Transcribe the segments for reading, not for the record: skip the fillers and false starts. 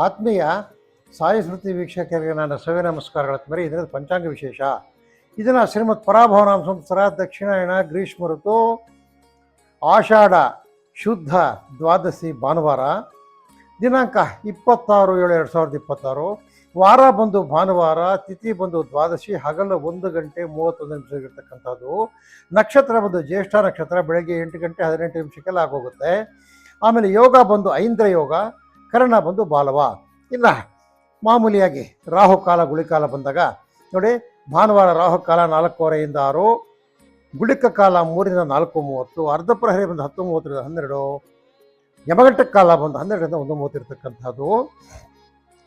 ಆತ್ಮೀಯ ಸಾಯಿ ಸ್ಮೃತಿ ವೀಕ್ಷಕರಿಗೆ ನನ್ನ ಸವ್ಯ ನಮಸ್ಕಾರಗಳ ಮೇರೆ ಇದರ ಪಂಚಾಂಗ ವಿಶೇಷ. ಇದನ್ನು ಶ್ರೀಮದ್ ಪರಾಭವನಾಮ ಸಂವತ್ಸರ ದಕ್ಷಿಣಾಯಣ ಗ್ರೀಷ್ಮ ಋತು ಆಷಾಢ ಶುದ್ಧ ದ್ವಾದಶಿ ಭಾನುವಾರ, ದಿನಾಂಕ 26/7/2026, ವಾರ ಬಂದು ಭಾನುವಾರ, ತಿಥಿ ಬಂದು ದ್ವಾದಶಿ, ಹಗಲು 1:31 ಇರತಕ್ಕಂಥದ್ದು. ನಕ್ಷತ್ರ ಬಂದು ಜ್ಯೇಷ್ಠ ನಕ್ಷತ್ರ, ಬೆಳಗ್ಗೆ 8 ಗಂಟೆ 18 ನಿಮಿಷಕ್ಕೆಲ್ಲ ಆಗೋಗುತ್ತೆ. ಆಮೇಲೆ ಯೋಗ ಬಂದು ಐಂದ್ರ ಯೋಗ, ಕರ್ಣ ಬಂದು ಬಾಲವ. ಇನ್ನು ಮಾಮೂಲಿಯಾಗಿ ರಾಹುಕಾಲ ಗುಳಿಕಾಲ ಬಂದಾಗ ನೋಡಿ, ಭಾನುವಾರ ರಾಹುಕಾಲ 4:15 6, ಗುಳಿಕ ಕಾಲ 3ರಿಂದ 4:30, ಅರ್ಧ ಪ್ರಹರಿ ಬಂದು 10:30ರಿಂದ 12, ಯಮಗಂಟ ಕಾಲ ಬಂದು 12ರಿಂದ 1:30 ಇರತಕ್ಕಂಥದ್ದು,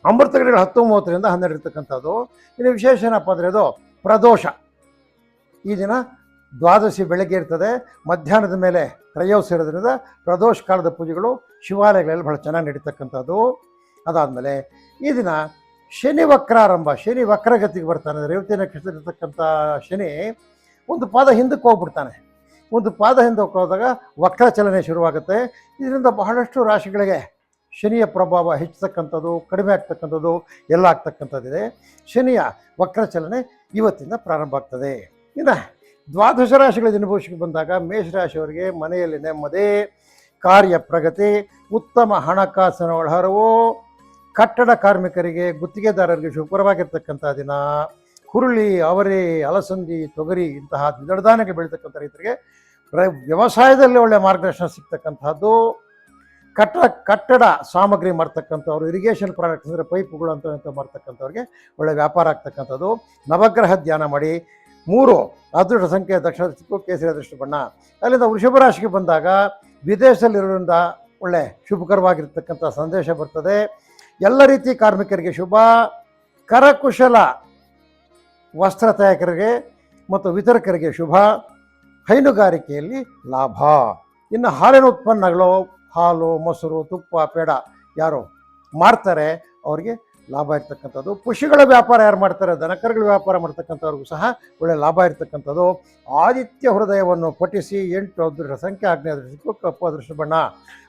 ಅಮೃತ ಗಡಿಗಳು 10:30ರಿಂದ 12 ಇರತಕ್ಕಂಥದ್ದು. ಇನ್ನು ವಿಶೇಷ ಏನಪ್ಪ ಅಂದರೆ ಅದು ಪ್ರದೋಷ. ಈ ದಿನ ದ್ವಾದಶಿ ಬೆಳಗ್ಗೆ ಇರ್ತದೆ, ಮಧ್ಯಾಹ್ನದ ಮೇಲೆ ತ್ರಯೋದಶಿ ಇರೋದ್ರಿಂದ ಪ್ರದೋಷ ಕಾಲದ ಪೂಜೆಗಳು ಶಿವಾಲಯಗಳಲ್ಲಿ ಬಹಳ ಚೆನ್ನಾಗಿ ನಡೀತಕ್ಕಂಥದ್ದು. ಅದಾದಮೇಲೆ ಈ ದಿನ ಶನಿ ವಕ್ರಾರಂಭ, ಶನಿ ವಕ್ರಗತಿಗೆ ಬರ್ತಾನೆ. ರೇವತಿ ನಕ್ಷತ್ರ ಇರ್ತಕ್ಕಂಥ ಶನಿ ಒಂದು ಪಾದ ಹಿಂದಕ್ಕೆ ಹೋಗ್ಬಿಡ್ತಾನೆ. ಒಂದು ಪಾದ ಹಿಂದಕ್ಕೆ ಹೋದಾಗ ವಕ್ರ ಚಲನೆ ಶುರುವಾಗುತ್ತೆ. ಇದರಿಂದ ಬಹಳಷ್ಟು ರಾಶಿಗಳಿಗೆ ಶನಿಯ ಪ್ರಭಾವ ಹೆಚ್ಚತಕ್ಕಂಥದ್ದು, ಕಡಿಮೆ ಆಗ್ತಕ್ಕಂಥದ್ದು ಎಲ್ಲ ಆಗ್ತಕ್ಕಂಥದ್ದಿದೆ. ಶನಿಯ ವಕ್ರ ಚಲನೆ ಇವತ್ತಿಂದ ಪ್ರಾರಂಭ ಆಗ್ತದೆ. ಇನ್ನು ದ್ವಾದಶ ರಾಶಿಗಳ ದಿನಭವಿಷ್ಯಕ್ಕೆ ಬಂದಾಗ ಮೇಷರಾಶಿಯವರಿಗೆ ಮನೆಯಲ್ಲಿ ನೆಮ್ಮದಿ, ಕಾರ್ಯ ಪ್ರಗತಿ, ಉತ್ತಮ ಹಣಕಾಸಿನ ಒಳಹರಿವು, ಕಟ್ಟಡ ಕಾರ್ಮಿಕರಿಗೆ ಗುತ್ತಿಗೆದಾರರಿಗೆ ಶುಭಕರವಾಗಿರ್ತಕ್ಕಂಥ ದಿನ. ಹುರುಳಿ, ಅವರೆ, ಅಲಸಂದಿ, ತೊಗರಿ ಇಂತಹ ದ್ವಿದಳ ಧಾನ್ಯಗಳು ಬೆಳೀತಕ್ಕಂಥ ರೈತರಿಗೆ ವ್ಯವಸಾಯದಲ್ಲಿ ಒಳ್ಳೆಯ ಮಾರ್ಗದರ್ಶನ ಸಿಗ್ತಕ್ಕಂಥದ್ದು. ಕಟ್ಟಡ ಸಾಮಗ್ರಿ ಮಾಡ್ತಕ್ಕಂಥವ್ರು, ಇರಿಗೇಷನ್ ಪ್ರಾಡಕ್ಟ್ಸ್ ಅಂದರೆ ಪೈಪುಗಳು ಅಂತ ಮಾಡ್ತಕ್ಕಂಥವ್ರಿಗೆ ಒಳ್ಳೆಯ ವ್ಯಾಪಾರ ಆಗ್ತಕ್ಕಂಥದ್ದು. ನವಗ್ರಹ ಧ್ಯಾನ ಮಾಡಿ. 3 ಅದೃಷ್ಟ ಸಂಖ್ಯೆ ದಕ್ಷಿಣ ದಿಕ್ಕು, ಕೇಸರಿ ಅದೃಷ್ಟ ಬಣ್ಣ. ಅಲ್ಲಿಂದ ವೃಷಭ ರಾಶಿಗೆ ಬಂದಾಗ ವಿದೇಶದಲ್ಲಿರೋದ್ರಿಂದ ಒಳ್ಳೆ ಶುಭಕರವಾಗಿರ್ತಕ್ಕಂಥ ಸಂದೇಶ ಬರ್ತದೆ. ಎಲ್ಲ ರೀತಿ ಕಾರ್ಮಿಕರಿಗೆ ಶುಭ. ಕರಕುಶಲ ವಸ್ತ್ರ ತಯಾರಕರಿಗೆ ಮತ್ತು ವಿತರಕರಿಗೆ ಶುಭ. ಹೈನುಗಾರಿಕೆಯಲ್ಲಿ ಲಾಭ. ಇನ್ನು ಹಾಲಿನ ಉತ್ಪನ್ನಗಳು, ಹಾಲು, ಮೊಸರು, ತುಪ್ಪ, ಪೇಡ ಯಾರು ಮಾಡ್ತಾರೆ ಅವರಿಗೆ ಲಾಭ ಇರ್ತಕ್ಕಂಥದ್ದು. ಪಶುಗಳ ವ್ಯಾಪಾರ ಯಾರು ಮಾಡ್ತಾರೆ, ದನಕರುಗಳ ವ್ಯಾಪಾರ ಮಾಡ್ತಕ್ಕಂಥವ್ರಿಗೂ ಸಹ ಒಳ್ಳೆಯ ಲಾಭ ಇರ್ತಕ್ಕಂಥದ್ದು. ಆದಿತ್ಯ ಹೃದಯವನ್ನು ಪಠಿಸಿ. 8 ಅದೃಷ್ಟ ಸಂಖ್ಯೆ, ಆಗ್ನೇಯ ಅದೃಷ್ಟ, ಕಪ್ಪು ಅದೃಷ್ಟ ಬಣ್ಣ.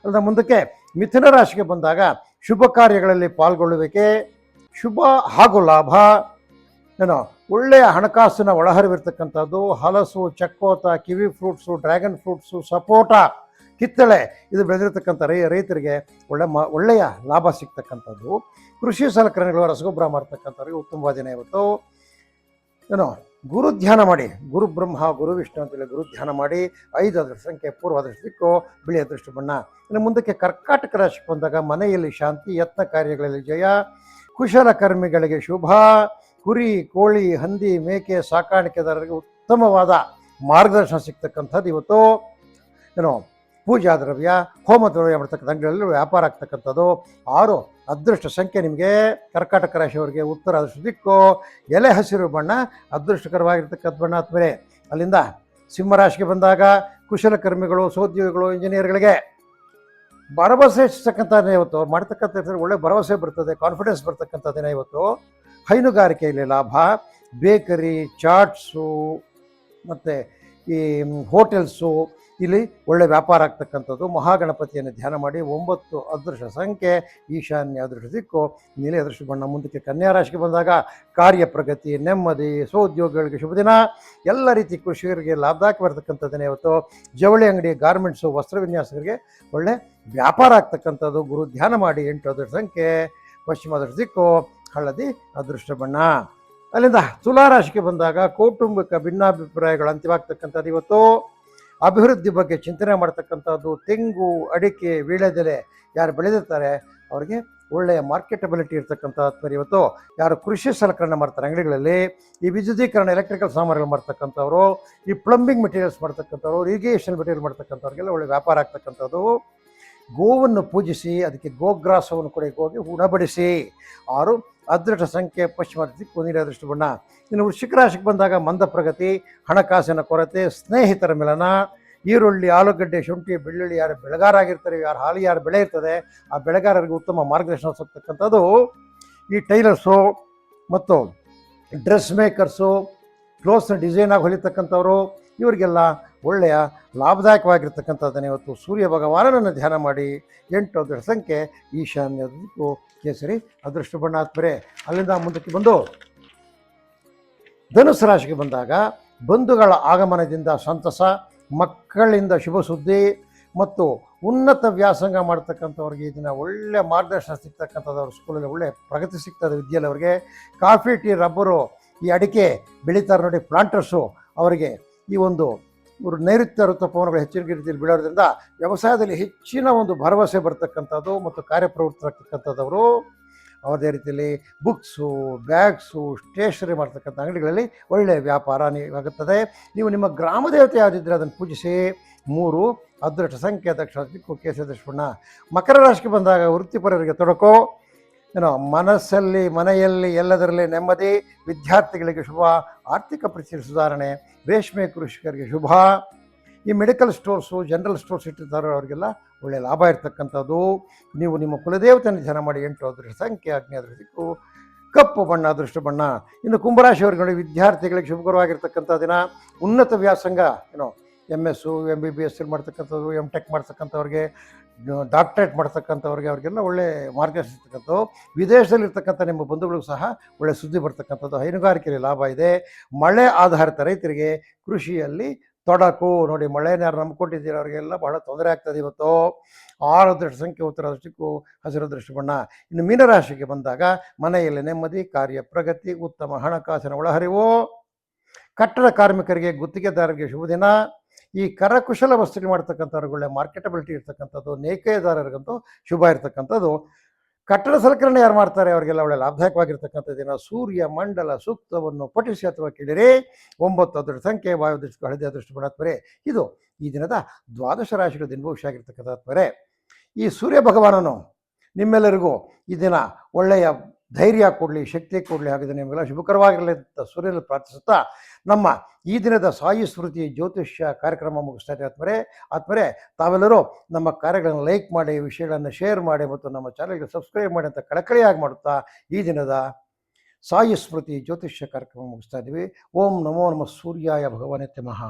ಅಲ್ಲದೆ ಮುಂದಕ್ಕೆ ಮಿಥುನ ರಾಶಿಗೆ ಬಂದಾಗ ಶುಭ ಕಾರ್ಯಗಳಲ್ಲಿ ಪಾಲ್ಗೊಳ್ಳುವಿಕೆ, ಶುಭ ಹಾಗೂ ಲಾಭ. ಏನೋ ಒಳ್ಳೆಯ ಹಣಕಾಸಿನ ಒಳಹರಿವಿರ್ತಕ್ಕಂಥದ್ದು. ಹಲಸು, ಚಕ್ಕೋತ, ಕಿವಿ ಫ್ರೂಟ್ಸು, ಡ್ರ್ಯಾಗನ್ ಫ್ರೂಟ್ಸು, ಸಪೋಟ, ಕಿತ್ತಳೆ ಇದು ಬೆಳೆದಿರ್ತಕ್ಕಂಥ ರೈತರಿಗೆ ಒಳ್ಳೆಯ ಲಾಭ ಸಿಗ್ತಕ್ಕಂಥದ್ದು. ಕೃಷಿ ಸಲಕರಣೆಗಳು, ರಸಗೊಬ್ಬರ ಮಾಡ್ತಕ್ಕಂಥವ್ರಿಗೆ ಉತ್ತಮವಾದ ದಿನ ಇವತ್ತು. ಏನೋ ಗುರು ಧ್ಯಾನ ಮಾಡಿ. ಗುರು ಬ್ರಹ್ಮ ಗುರು ವಿಷ್ಣು ಅಂತೇಳಿ ಗುರು ಧ್ಯಾನ ಮಾಡಿ. 5 ಅದೃಷ್ಟ ಸಂಖ್ಯೆ, ಪೂರ್ವ ಅದೃಷ್ಟ ದಿಕ್ಕು, ಬಿಳಿ ಅದೃಷ್ಟ ಬಣ್ಣ. ಇನ್ನು ಮುಂದಕ್ಕೆ ಕರ್ಕಾಟಕ ರಾಶಿಗೆ ಬಂದಾಗ ಮನೆಯಲ್ಲಿ ಶಾಂತಿ, ಯತ್ನ ಕಾರ್ಯಗಳಲ್ಲಿ ಜಯ, ಕುಶಲಕರ್ಮಿಗಳಿಗೆ ಶುಭ. ಕುರಿ, ಕೋಳಿ, ಹಂದಿ, ಮೇಕೆ ಸಾಕಾಣಿಕೆದಾರರಿಗೆ ಉತ್ತಮವಾದ ಮಾರ್ಗದರ್ಶನ ಸಿಗ್ತಕ್ಕಂಥದ್ದು ಇವತ್ತು. ಏನೋ ಪೂಜಾ ದ್ರವ್ಯ, ಹೋಮ ದ್ರವ್ಯ ಮಾಡ್ತಕ್ಕಂಥ ಅಂಗಡಿಗಳಲ್ಲಿ ವ್ಯಾಪಾರ ಆಗ್ತಕ್ಕಂಥದ್ದು. 6 ಅದೃಷ್ಟ ಸಂಖ್ಯೆ ನಿಮಗೆ ಕರ್ಕಾಟಕ ರಾಶಿಯವರಿಗೆ ಉತ್ತರ ಅದೃಷ್ಟ ದಿಕ್ಕು, ಎಲೆ ಹಸಿರು ಬಣ್ಣ ಅದೃಷ್ಟಕರವಾಗಿರ್ತಕ್ಕಂಥ ಬಣ್ಣ. ಆದಮೇಲೆ ಅಲ್ಲಿಂದ ಸಿಂಹರಾಶಿಗೆ ಬಂದಾಗ ಕುಶಲಕರ್ಮಿಗಳು, ಸೋದ್ಯೋಗಿಗಳು, ಇಂಜಿನಿಯರ್ಗಳಿಗೆ ಭರವಸೆ ಹೆಚ್ಚತಕ್ಕಂಥ ದಿನ ಇವತ್ತು. ಮಾಡ್ತಕ್ಕಂಥ ಒಳ್ಳೆ ಭರವಸೆ ಬರ್ತದೆ, ಕಾನ್ಫಿಡೆನ್ಸ್ ಬರ್ತಕ್ಕಂಥ ದಿನ ಇವತ್ತು. ಹೈನುಗಾರಿಕೆಯಲ್ಲಿ ಲಾಭ. ಬೇಕರಿ, ಚಾಟ್ಸು ಮತ್ತು ಈ ಹೋಟೆಲ್ಸು ಇಲ್ಲಿ ಒಳ್ಳೆ ವ್ಯಾಪಾರ ಆಗ್ತಕ್ಕಂಥದ್ದು. ಮಹಾಗಣಪತಿಯನ್ನು ಧ್ಯಾನ ಮಾಡಿ. 9 ಅದೃಷ್ಟ ಸಂಖ್ಯೆ, ಈಶಾನ್ಯ ಅದೃಷ್ಟ ದಿಕ್ಕು, ನೀಲಿ ಅದೃಷ್ಟ ಬಣ್ಣ. ಮುಂದಕ್ಕೆ ಕನ್ಯಾ ರಾಶಿಗೆ ಬಂದಾಗ ಕಾರ್ಯ ಪ್ರಗತಿ, ನೆಮ್ಮದಿ, ಸೋದ್ಯೋಗಿಗಳಿಗೆ ಶುಭ ದಿನ. ಎಲ್ಲ ರೀತಿ ಕೃಷಿಕರಿಗೆ ಲಾಭದಾಯಕ ಬರ್ತಕ್ಕಂಥ ದಿನ ಇವತ್ತು. ಜವಳಿ ಅಂಗಡಿ, ಗಾರ್ಮೆಂಟ್ಸು, ವಸ್ತ್ರ ವಿನ್ಯಾಸಕರಿಗೆ ಒಳ್ಳೆ ವ್ಯಾಪಾರ ಆಗ್ತಕ್ಕಂಥದ್ದು. ಗುರು ಧ್ಯಾನ ಮಾಡಿ. 8 ಅದೃಷ್ಟ ಸಂಖ್ಯೆ, ಪಶ್ಚಿಮ ಅದೃಷ್ಟ ದಿಕ್ಕು, ಹಳದಿ ಅದೃಷ್ಟ ಬಣ್ಣ. ಅಲ್ಲಿಂದ ತುಲಾರಾಶಿಗೆ ಬಂದಾಗ ಕೌಟುಂಬಿಕ ಭಿನ್ನಾಭಿಪ್ರಾಯಗಳು ಅಂತ್ಯವಾಗ್ತಕ್ಕಂಥದ್ದು ಇವತ್ತು. ಅಭಿವೃದ್ಧಿ ಬಗ್ಗೆ ಚಿಂತನೆ ಮಾಡ್ತಕ್ಕಂಥದ್ದು. ತೆಂಗು, ಅಡಿಕೆ, ವೀಳ್ಯದೆಲೆ ಯಾರು ಬೆಳೆದಿರ್ತಾರೆ ಅವರಿಗೆ ಒಳ್ಳೆಯ ಮಾರ್ಕೆಟಬಿಲಿಟಿ ಇರ್ತಕ್ಕಂಥದ್ದು ಇವತ್ತು. ಯಾರು ಕೃಷಿ ಸಲಕರಣೆ ಮಾಡ್ತಾರೆ ಅಂಗಡಿಗಳಲ್ಲಿ, ಈ ವಿದ್ಯುದೀಕರಣ ಎಲೆಕ್ಟ್ರಿಕಲ್ ಸಾಮಾನುಗಳು ಮಾಡ್ತಕ್ಕಂಥವ್ರು, ಈ ಪ್ಲಂಬಿಂಗ್ ಮೆಟೀರಿಯಲ್ಸ್ ಮಾಡ್ತಕ್ಕಂಥವ್ರು, ಇರಿಗೇಷನ್ ಮೆಟೀರಿಯಲ್ ಮಾಡ್ತಕ್ಕಂಥವ್ರಿಗೆಲ್ಲ ಒಳ್ಳೆ ವ್ಯಾಪಾರ ಆಗ್ತಕ್ಕಂಥದ್ದು. ಗೋವನ್ನು ಪೂಜಿಸಿ, ಅದಕ್ಕೆ ಗೋಗ್ರಾಸವನ್ನು ಕೂಡ ಹೋಗಿ ಉಣಬಡಿಸಿ. 6 ಅದೃಷ್ಟ ಸಂಖ್ಯೆ, ಪಶ್ಚಿಮ ದಿಕ್ಕು, ನೀಲಿ ಅದೃಷ್ಟ ಬಣ್ಣ. ಇನ್ನು ವೃಶ್ಚಿಕ ರಾಶಿಗೆ ಬಂದಾಗ ಮಂದ ಪ್ರಗತಿ, ಹಣಕಾಸಿನ ಕೊರತೆ, ಸ್ನೇಹಿತರ ಮಿಲನ. ಈರುಳ್ಳಿ, ಆಲೂಗಡ್ಡೆ, ಶುಂಠಿ, ಬೆಳ್ಳುಳ್ಳಿ ಯಾರು ಬೆಳೆಗಾರಾಗಿರ್ತಾರೆ, ಯಾರು ಬೆಳೆ ಇರ್ತದೆ ಆ ಬೆಳೆಗಾರರಿಗೆ ಉತ್ತಮ ಮಾರ್ಗದರ್ಶನ ಸಿಗ್ತಕ್ಕಂಥದ್ದು. ಈ ಟೈಲರ್ಸು ಮತ್ತು ಡ್ರೆಸ್ ಮೇಕರ್ಸು, ಕ್ಲೋತ್ಸ್ನ ಡಿಸೈನಾಗಿ ಹೊಲಿತಕ್ಕಂಥವ್ರು ಇವರಿಗೆಲ್ಲ ಒಳ್ಳೆಯ ಲಾಭದಾಯಕವಾಗಿರ್ತಕ್ಕಂಥದ್ದನ್ನು ಇವತ್ತು ಸೂರ್ಯ ಭಗವಾನನನ್ನು ಧ್ಯಾನ ಮಾಡಿ. 8 ಅದೃಷ್ಟ ಸಂಖ್ಯೆ ಈಶಾನ್ಯ ದಿಕ್ಕು ಕೇಸರಿ ಅದೃಷ್ಟ ಬಣ್ಣ. ಆದ್ಮೇಲೆ ಅಲ್ಲಿಂದ ಮುಂದಕ್ಕೆ ಬಂದು ಧನುಸ್ಸು ರಾಶಿಗೆ ಬಂದಾಗ ಬಂಧುಗಳ ಆಗಮನದಿಂದ ಸಂತಸ, ಮಕ್ಕಳಿಂದ ಶುಭ ಸುದ್ದಿ ಮತ್ತು ಉನ್ನತ ವ್ಯಾಸಂಗ ಮಾಡ್ತಕ್ಕಂಥವ್ರಿಗೆ ಈ ದಿನ ಒಳ್ಳೆ ಮಾರ್ಗದರ್ಶನ ಸಿಗ್ತಕ್ಕಂಥದ್ದು. ಅವ್ರ ಸ್ಕೂಲಲ್ಲಿ ಒಳ್ಳೆ ಪ್ರಗತಿ ಸಿಗ್ತದೆ. ವಿದ್ಯೆಯಲ್ಲಿ ಅವ್ರಿಗೆ ಕಾಫಿ, ಟೀ, ರಬ್ಬರು, ಈ ಅಡಿಕೆ ಬೆಳೀತಾರೆ ನೋಡಿ ಪ್ಲಾಂಟರ್ಸು, ಅವರಿಗೆ ಈ ಒಂದು ಇವರು ನೈಋತ್ಯ ಋತುಪವನಗಳು ಹೆಚ್ಚಿನ ರೀತಿಯಲ್ಲಿ ಬೀಳೋದ್ರಿಂದ ವ್ಯವಸಾಯದಲ್ಲಿ ಹೆಚ್ಚಿನ ಒಂದು ಭರವಸೆ ಬರ್ತಕ್ಕಂಥದ್ದು ಮತ್ತು ಕಾರ್ಯಪ್ರವೃತ್ತರಾಗ್ತಕ್ಕಂಥದ್ದವರು. ಅವರದೇ ರೀತಿಯಲ್ಲಿ ಬುಕ್ಸು, ಬ್ಯಾಗ್ಸು, ಸ್ಟೇಷನರಿ ಮಾಡ್ತಕ್ಕಂಥ ಅಂಗಡಿಗಳಲ್ಲಿ ಒಳ್ಳೆಯ ವ್ಯಾಪಾರ ಆಗುತ್ತದೆ. ನೀವು ನಿಮ್ಮ ಗ್ರಾಮ ದೇವತೆ ಯಾವುದಿದ್ದರೆ ಅದನ್ನು ಪೂಜಿಸಿ. 3 ಅದೃಷ್ಟ ಸಂಖ್ಯೆ ದಕ್ಷಿಣ ದಿಕ್ಕು ಕೇಸರಿ ಅದೃಷ್ಟ ಬಣ್ಣ. ಮಕರ ರಾಶಿಗೆ ಬಂದಾಗ ವೃತ್ತಿಪರರಿಗೆ ತೊಡಕು, ಮನಸ್ಸಲ್ಲಿ ಮನೆಯಲ್ಲಿ ಎಲ್ಲದರಲ್ಲಿ ನೆಮ್ಮದಿ, ವಿದ್ಯಾರ್ಥಿಗಳಿಗೆ ಶುಭ, ಆರ್ಥಿಕ ಪರಿಸ್ಥಿತಿ ಸುಧಾರಣೆ, ರೇಷ್ಮೆ ಕೃಷಿಕರಿಗೆ ಶುಭ. ಈ ಮೆಡಿಕಲ್ ಸ್ಟೋರ್ಸು, ಜನರಲ್ ಸ್ಟೋರ್ಸ್ ಇಟ್ಟಿರ್ತಾರೋ ಅವರಿಗೆಲ್ಲ ಒಳ್ಳೆಯ ಲಾಭ ಇರ್ತಕ್ಕಂಥದ್ದು. ನೀವು ನಿಮ್ಮ ಕುಲದೇವತೆಯನ್ನು ಧ್ಯಾನ ಮಾಡಿ. 8 ಅದೃಷ್ಟ ಸಂಖ್ಯೆ ಆಗ್ನೇಯ ಅದೃಷ್ಟ ದಿಕ್ಕು ಕಪ್ಪು ಬಣ್ಣ ಅದೃಷ್ಟ ಬಣ್ಣ. ಇನ್ನು ಕುಂಭರಾಶಿಯವರಿಗೆ ನೋಡಿ ವಿದ್ಯಾರ್ಥಿಗಳಿಗೆ ಶುಭಕರವಾಗಿರ್ತಕ್ಕಂಥ ದಿನ. ಉನ್ನತ ವ್ಯಾಸಂಗ MS, MBBS ಮಾಡ್ತಕ್ಕಂಥದ್ದು, MTech ಮಾಡ್ತಕ್ಕಂಥವ್ರಿಗೆ, ಡಾಕ್ಟ್ರೇಟ್ ಮಾಡ್ತಕ್ಕಂಥವ್ರಿಗೆ, ಅವ್ರಿಗೆಲ್ಲ ಒಳ್ಳೆ ಮಾರ್ಗದರ್ಶನ ಇರ್ತಕ್ಕಂಥದ್ದು. ವಿದೇಶದಲ್ಲಿರ್ತಕ್ಕಂಥ ನಿಮ್ಮ ಬಂಧುಗಳಿಗೂ ಸಹ ಒಳ್ಳೆ ಸುದ್ದಿ ಬರ್ತಕ್ಕಂಥದ್ದು. ಹೈನುಗಾರಿಕೆಯಲ್ಲಿ ಲಾಭ ಇದೆ. ಮಳೆ ಆಧಾರಿತ ರೈತರಿಗೆ ಕೃಷಿಯಲ್ಲಿ ತೊಡಕು ನೋಡಿ. ಮಳೆನ ಯಾರು ನಂಬ್ಕೊಂಡಿದ್ದೀರ ಅವರಿಗೆಲ್ಲ ಬಹಳ ತೊಂದರೆ ಆಗ್ತದೆ ಇವತ್ತು. 6 ಅದೃಷ್ಟ ಸಂಖ್ಯೆ ಉತ್ತರ ಅದೃಷ್ಟಕ್ಕೂ ಹಸಿರು ಅದೃಷ್ಟ ಬಣ್ಣ. ಇನ್ನು ಮೀನರಾಶಿಗೆ ಬಂದಾಗ ಮನೆಯಲ್ಲಿ ನೆಮ್ಮದಿ, ಕಾರ್ಯ ಪ್ರಗತಿ, ಉತ್ತಮ ಹಣಕಾಸಿನ ಒಳಹರಿವು, ಕಟ್ಟಡ ಕಾರ್ಮಿಕರಿಗೆ, ಗುತ್ತಿಗೆದಾರರಿಗೆ ಶುಭ ದಿನ. ಈ ಕರಕುಶಲ ವಸ್ತುಗಳು ಮಾಡ್ತಕ್ಕಂಥವ್ರಿಗೆ ಒಳ್ಳೆ ಮಾರ್ಕೆಟಬಿಲಿಟಿ ಇರ್ತಕ್ಕಂಥದ್ದು. ನೇಕಾರರಿಗಂತೂ ಶುಭ ಇರ್ತಕ್ಕಂಥದ್ದು. ಕಟ್ಟಡ ಸಲಕರಣೆ ಯಾರು ಮಾಡ್ತಾರೆ ಅವರಿಗೆಲ್ಲ ಒಳ್ಳೆ ಲಾಭದಾಯಕವಾಗಿರ್ತಕ್ಕಂಥ ದಿನ. ಸೂರ್ಯ ಮಂಡಲ ಸೂಕ್ತವನ್ನು ಪಠಿಸಿ ಅಥವಾ ಕೇಳಿರಿ. 9 ಅದೃಷ್ಟ ಸಂಖ್ಯೆ ವಾಯು ಅದೃಷ್ಟ ಹಳದಿ ಅದೃಷ್ಟ ಬಣ್ಣಾತ್ಮರೆ. ಇದು ಈ ದಿನದ ದ್ವಾದಶ ರಾಶಿಗಳ ದಿನಭವಿಷ್ಯ ಆಗಿರ್ತಕ್ಕಂಥಾತ್ಮರೆ. ಈ ಸೂರ್ಯ ಭಗವಾನನು ನಿಮ್ಮೆಲ್ಲರಿಗೂ ಈ ದಿನ ಒಳ್ಳೆಯ ಧೈರ್ಯ ಕೊಡಲಿ, ಶಕ್ತಿ ಕೊಡಲಿ, ಹಾಗಿದ್ರೆ ನಿಮಗೆಲ್ಲ ಶುಭಕರವಾಗಿರಲಿ ಅಂತ ಸೂರ್ಯನಲ್ಲಿ ಪ್ರಾರ್ಥಿಸುತ್ತಾ ನಮ್ಮ ಈ ದಿನದ ಸಾಯಿ ಸ್ಮೃತಿ ಜ್ಯೋತಿಷ್ಯ ಕಾರ್ಯಕ್ರಮ ಮುಗಿಸ್ತಾ ಇದೆ ಆತ್ಮರೆ. ತಾವೆಲ್ಲರೂ ನಮ್ಮ ಕಾರ್ಯಗಳನ್ನು ಲೈಕ್ ಮಾಡಿ, ವಿಷಯಗಳನ್ನು ಶೇರ್ ಮಾಡಿ ಮತ್ತು ನಮ್ಮ ಚಾನಲ್ಗೆ ಸಬ್ಸ್ಕ್ರೈಬ್ ಮಾಡಿ ಅಂತ ಕಳಕಳಿಯಾಗಿ ಮಾಡುತ್ತಾ ಈ ದಿನದ ಸಾಯಿ ಸ್ಮೃತಿ ಜ್ಯೋತಿಷ್ಯ ಕಾರ್ಯಕ್ರಮ ಮುಗಿಸ್ತಾ ಇದ್ದೀವಿ. ಓಂ ನಮೋ ನಮಃ ಸೂರ್ಯಾಯ ಭಗವಾನೇ ನಮಃ.